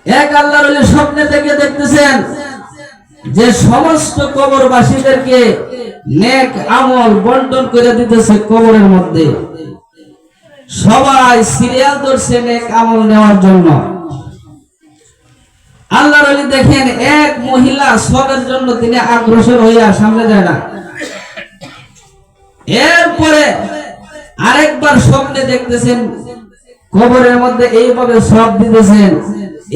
এক আল্লাহর ওলি স্বপ্নে থেকে দেখতেছেন যে সমস্ত কবরবাসীদেরকে নেক আমল বন্টন করে দিতেছে কবরের মধ্যে। সবাই সিরিয়াল ধরছে নেক আমল নেওয়ার জন্য। আল্লাহর ওলি দেখেন এক মহিলা সবের জন্য তিনি অগ্রসর হইয়া সামনে যায় না। এরপরে আরেকবার স্বপ্নে দেখতেছেন কবরের মধ্যে এইভাবে সব দিতেছেন।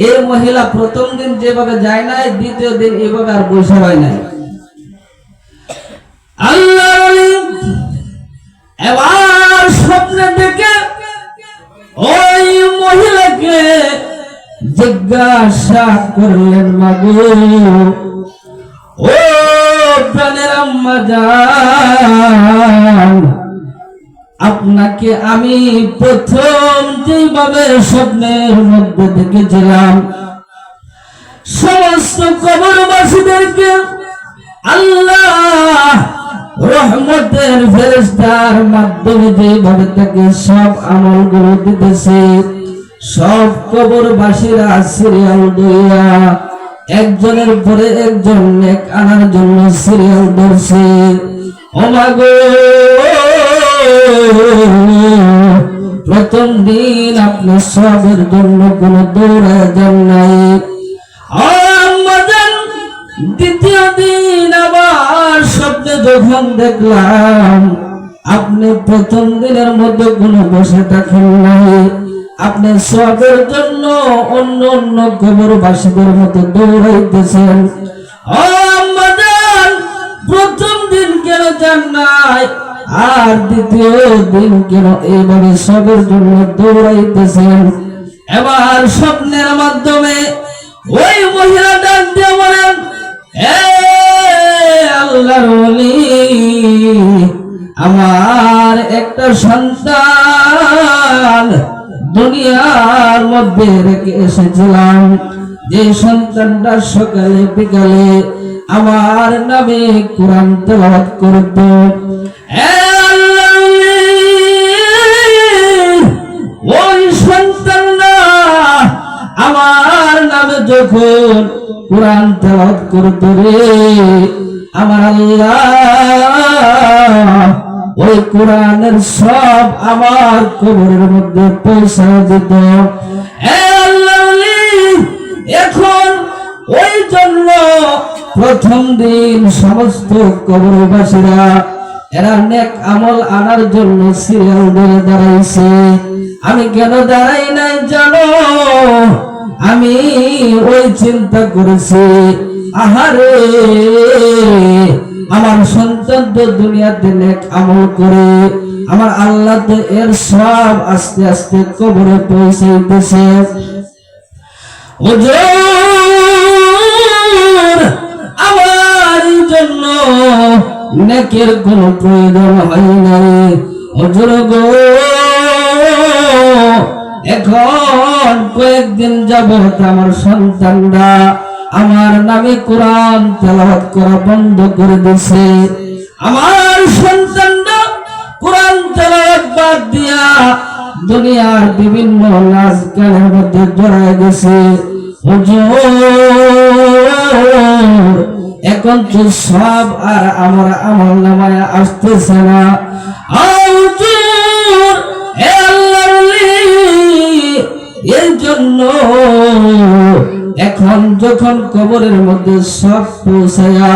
এই মহিলা প্রথম দিন যেভাবে যায় নাই, দ্বিতীয় দিন এইভাবে আর বসে হয় নাই। আল্লাহর ওলি এবার স্বপ্নে দেখে ওই মহিলাকে জিজ্ঞাসা করলেন, মাগো ও প্রাণের আম্মা জান, আপনাকে আমি প্রথম যেভাবে স্বপ্নের মধ্যে দেখেছিলাম সমস্ত কবরবাসীদেরকে আল্লাহ রহমতের ফেরেশতার মাধ্যমে যেভাবে তাকে সব আমলগুলো দিতেছে, সব কবরবাসীরা সিরিয়াল ধরিয়া একজনের পরে একজন নেক আনার জন্য সিরিয়াল ধরছে। ও মাগো, প্রথম দিন আপনি সবের জন্য কোন দৌড়ায় যান নাই। দ্বিতীয় দিন আবার স্বপ্নে যখন দেখলাম আপনি প্রথম দিনের মধ্যে কোনো বসে থাকেন নাই, আপনি সবের জন্য অন্য অন্য কবরবাসীদের মতো দৌড়াইতেছেন। প্রথম দিন কেন যান নাই আর দ্বিতীয় দিন কেন এইভাবে সবের জন্য দৌড়াইতেছেন? এবার স্বপ্নের মাধ্যমে ওই মহিলা ডাক দিয়ে বলেন, আল্লাহর ওলি, আমার একটা সন্তান দুনিয়ার মধ্যে রেখে এসেছিলাম, যে সন্তানটা সকালে বিকালে আমার নামে কোরআন তেলাওয়াত করত। ওই সন্তানটা আমার নামে যখন কোরআন তেলাওয়াত করত রে, আমার আল্লাহ ওই কোরআনের সব আমার কবরের মধ্যে পয়সা দিত। এখন ওই জন্য প্রথম দিন সমস্ত কবরবাসীরা এরা নেক আমল আনার জন্য সিরিয়াল ধরে দাঁড়াইছে। আমি কেন দাঁড়াই নাই জানো? আমি ওই চিন্তা করেছি, আহারে আমার সন্তান তো দুনিয়াতে নেক আমল করে, আমার আল্লাহ তো এর সব আস্তে আস্তে কবরে পৌঁছাইতেছে। আমার জন্য নেকের কোনো প্রয়োজন হয় নাই। হুজুর গো, এখন কয়েকদিন যাবত আমার সন্তানরা আমার নামে কোরআন তেলাওয়াত করা বন্ধ করে দিয়েছে। আমার সন্তানরা কোরআন তেলাওয়াত বাদ দিয়া দুনিয়ার বিভিন্ন নাচ গানের মধ্যে জড়ায় গেছে। হুজুর, এখন তো সব আর আমার আমল নামায় আসতেছে না। হুজুর, হে আল্লাহর ওলি, এই জন্য এখন যখন কবরের মধ্যে সব পৌঁছায়া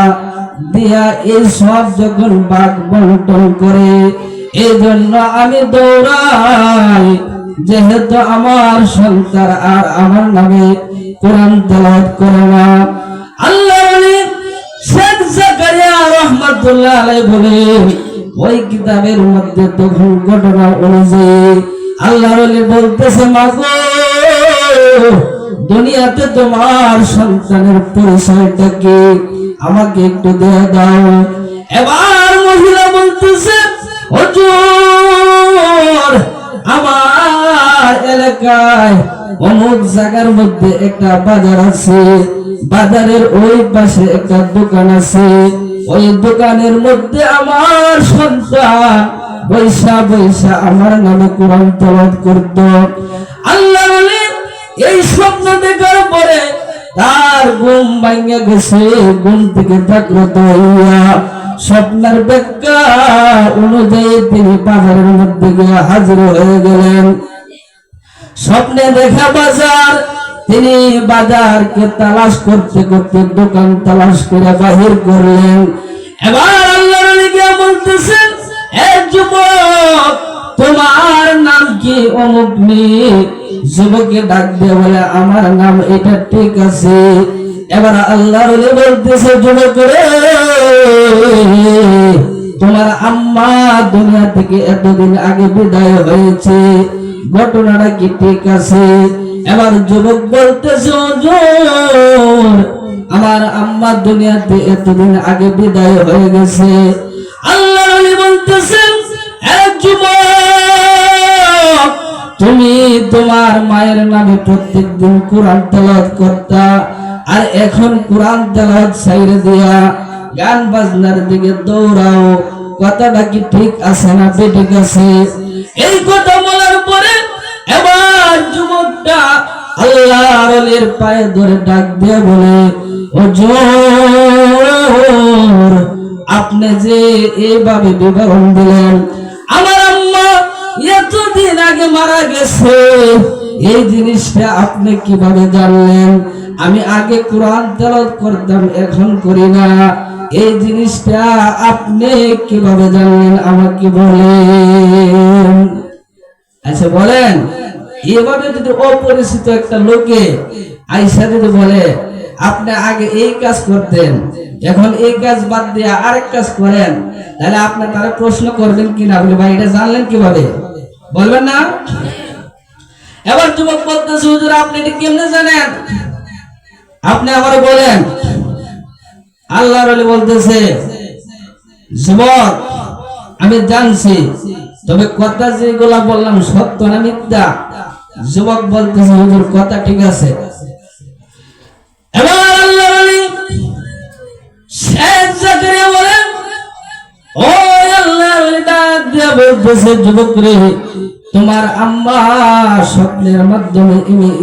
দিয়া এই সব যখন ভাগ বন্টন করে, এই জন্য আমি দৌড়াই, যেহেতু আমার সন্তান আর আমার নামে কোরআন তেলাওয়াত করে না। আল্লাহর ওলি শেখ জাকারিয়া রাহমাতুল্লাহ আলাইহি বলেন, ওই কিতাবের মধ্যে তখন ঘটনা অনুযায়ী আল্লাহর ওলি বলতেছে, মাগো দুনিয়াতে তোমার সন্তানের পরিচয়টা কি, আমাকে একটু দিয়ে দাও। এবার মহিলা বলতেছে, হুজুর, আমার এলাকায় অমুক জায়গার মধ্যে একটা বাজার আছে, বাজারের ওই পাশে একটা দোকান আছে, ওই দোকানের মধ্যে আমার সন্তান বৈশা বৈশা আমার নামে কোরআন তেলাওয়াত করত। আল্লাহ বলে এই স্বপ্ন দেখার পরে তার ঘুম ভাঙে গেছে। ঘুম থেকে জাগ্রত হইয়া স্বপ্নের ব্যাখ্যা অনুযায়ী তিনি বাজারের মধ্যে গিয়ে হাজির হয়ে গেলেন। স্বপ্নে দেখা বাজার, তিনি বাজারকে তালাশ করতে করতে দোকান তালাশ করে বাহির করলেন। এবার আল্লাহর ওলি গিয়ে বলতেছেন, এ যুবক, তোমার নাম কি? অমুক নি। যুবককে ডাক দিয়ে বলে, আমার নাম এটা। ঠিক আছে। এবার আল্লাহর ওলি বলতেছে, যুবক রে, তোমার আম্মা দুনিয়া থেকে এতদিন আগে বিদায় হয়েছে, ঘটনাটা কি ঠিক আছে? এবার যুবক বলতেছে, হুজুর, আমার আম্মা দুনিয়াতে এতদিন আগে বিদায় হয়ে গেছে। আল্লাহর ওলি বলতেছেন, হে যুবক, তুমি তোমার মায়ের নামে প্রত্যেকদিন কোরআন তেলাওয়াত করতা, আর এখন কোরআন তেলাওয়াত ছাইড়ে দিয়া গান বাজনার দিকে দৌড়াও। কথাটা কি ঠিক আছে না ঠিক আছে? এই কথা বলার পরে এবার যুবকটা আল্লাহর ওলির পায়ে ধরে ডাক দিয়ে বলে, হুজুর, আপনি যে এইভাবে বিবরণ দিলেন, আমার আম্মা এতদিন আগে মারা গেছে, এই জিনিসটা আপনি কিভাবে জানলেন? আমি আগে কোরআন তেলাওয়াত করতাম, এখন করি না, এই জিনিসটা আপনি কিভাবে জানলেন? আমাকে বলেন। আচ্ছা বলেন, এভাবে যদি অপরিচিত একটা লোকে আইসা যদি বলে, আপনি আগে এই কাজ করতেন, এখন এই কাজ বাদ দিয়ে আরেক কাজ করেন, তাহলে আপনি তারা প্রশ্ন করবেন কিনা? বলে, ভাই এটা জানলেন কিভাবে? বলবেন না? এবার যুবক বলতেছে, হুজুর, আপনি এটা কেমনে জানেন? আপনি আবার বলেন। আল্লাহর ওলি বলতেছে, যুবক, আমি জানছি, তবে কথা যেগুলা বললাম সত্য না মিথ্যা? যুবক বলতেছে, হুজুর, কথা ঠিক আছে। এবার আল্লাহর ওলি শেখ জাকারিয়া বলেন, ও আল্লাহর ওলি ডাক দিয়ে বলতেছে, যুবক রে, তোমার আম্মা স্বপ্নের মাধ্যমে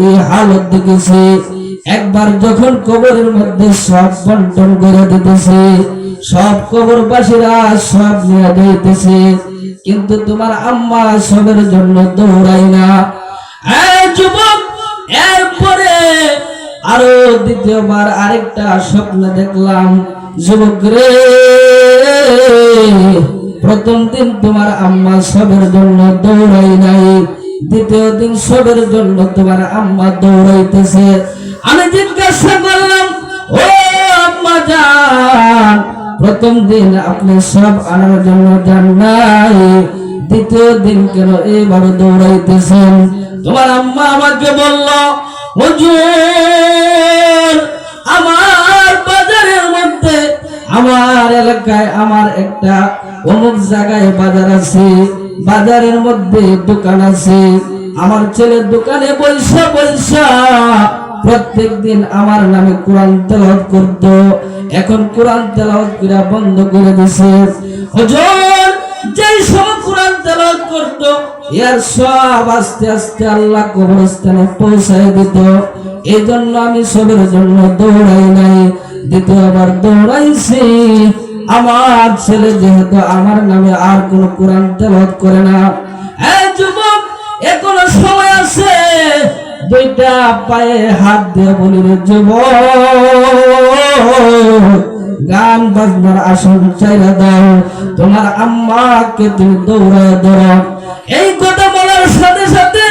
এই হালত দেখেছে। একবার যখন কবরের মধ্যে সব বন্টন করে দিতেছে, সব কবরবাসীরা সব নিয়ে যাইতেছে, কিন্তু তোমার আম্মা সবের জন্য দৌড়াই না। যুবক, এরপরে আরো দ্বিতীয়বার আরেকটা স্বপ্ন দেখলাম। যুবক রে, প্রথম দিন তোমার আম্মা সবের জন্য দৌড়াই নাই, দ্বিতীয় দিন সবের জন্য তোমার আম্মা দৌড়াইতেছে। আমি জিজ্ঞাসা করলাম, ও আম্মা জান, প্রথম দিন আপনি সব আনার জন্য যান নাই, দ্বিতীয় দিন কেন এইভাবে দৌড়াইতেছেন? তোমার আম্মা আমাকে বলল, হুজুর, আমার বাজারের মধ্যে, আমার এলাকায়, আমার একটা অমুক জায়গায় বাজার আছে, বাজারের মধ্যে দোকান আছে, আমার ছেলের দোকানে পয়সা পয়সা প্রত্যেক দিন আমার নামে কোরআন তেলাওয়াত করত, এখন কোরআন তেলাওয়াত করে বন্ধ করে দিয়েছে। হুজুর, যেই সময় কোরআন তেলাওয়াত করত, এর সব আস্তে আস্তে আল্লাহ কবরস্থানে পৌঁছায় দিত। এই জন্য আমি সবের জন্য দৌড়াই নাই, দ্বিতীয়বার দৌড়াইছি। আমার ছেলে যেহেতু আমার নামে আর কোন কোরআন তেলাওয়াত করে না। এই যুবক, এখনো সময় আছে, দুইটা পায়ে হাত দিয়ে বলি, রে যুবক, গান বাজনার আসন চাইরা দাও, তোমার আম্মাকে তুমি দৌড়ায় ধরো। এই কথা বলার সাথে সাথে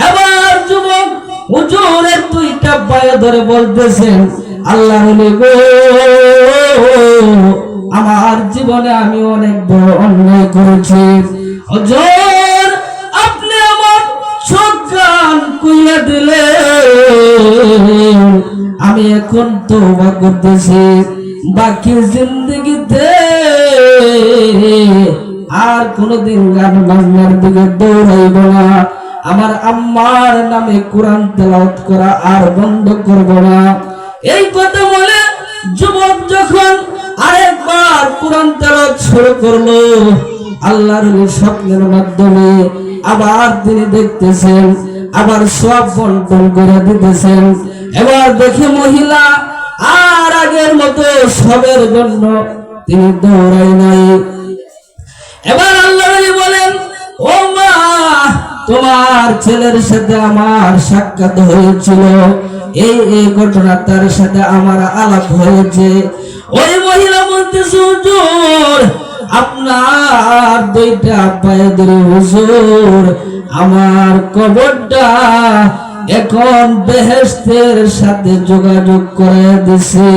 এবার যুবক হুজুরের দুইটা পায়ে ধরে বলতেছেন, আল্লাহর ওলি গো, আমার জীবনে আমি অনেক বড় অন্যায় করেছি। হুজুর, আপনি আমার চোখ কান খুইলা দিলেন, আমি এখন তওবা করতেছি, বাকি জিন্দেগিতে আর কোনদিন গান বাজনার দিকে দৌড়াইব না, আমার আম্মার নামে কোরআন তেলাওয়াত করা আর বন্ধ করব না। এই কথা বলে যুবক যখন আরেকবার কোরআন তেলাওয়াত শুরু করলো, আল্লাহর স্বপ্নের মাধ্যমে আবার তিনি দেখতেছেন আবার সব বন্টন করে দিতেছেন। এবার দেখে মহিলা আর আগের মতো সবের জন্য তিনি দৌড়াই নাই। এবার আল্লাহ নবী বলেন, ও মা, তোমার ছেলের সাথে আমার সাক্ষাৎ হয়েছিল, এই ঘটনা তার সাথে আমার আলাপ হয়েছে। ওই মহিলা বলতেছে, হুজুর আপনার দুইটা পায়ে ধরে হুজুর আমার কবরটা এখন বেহেশতের সাথে যোগাযোগ করে দিছে।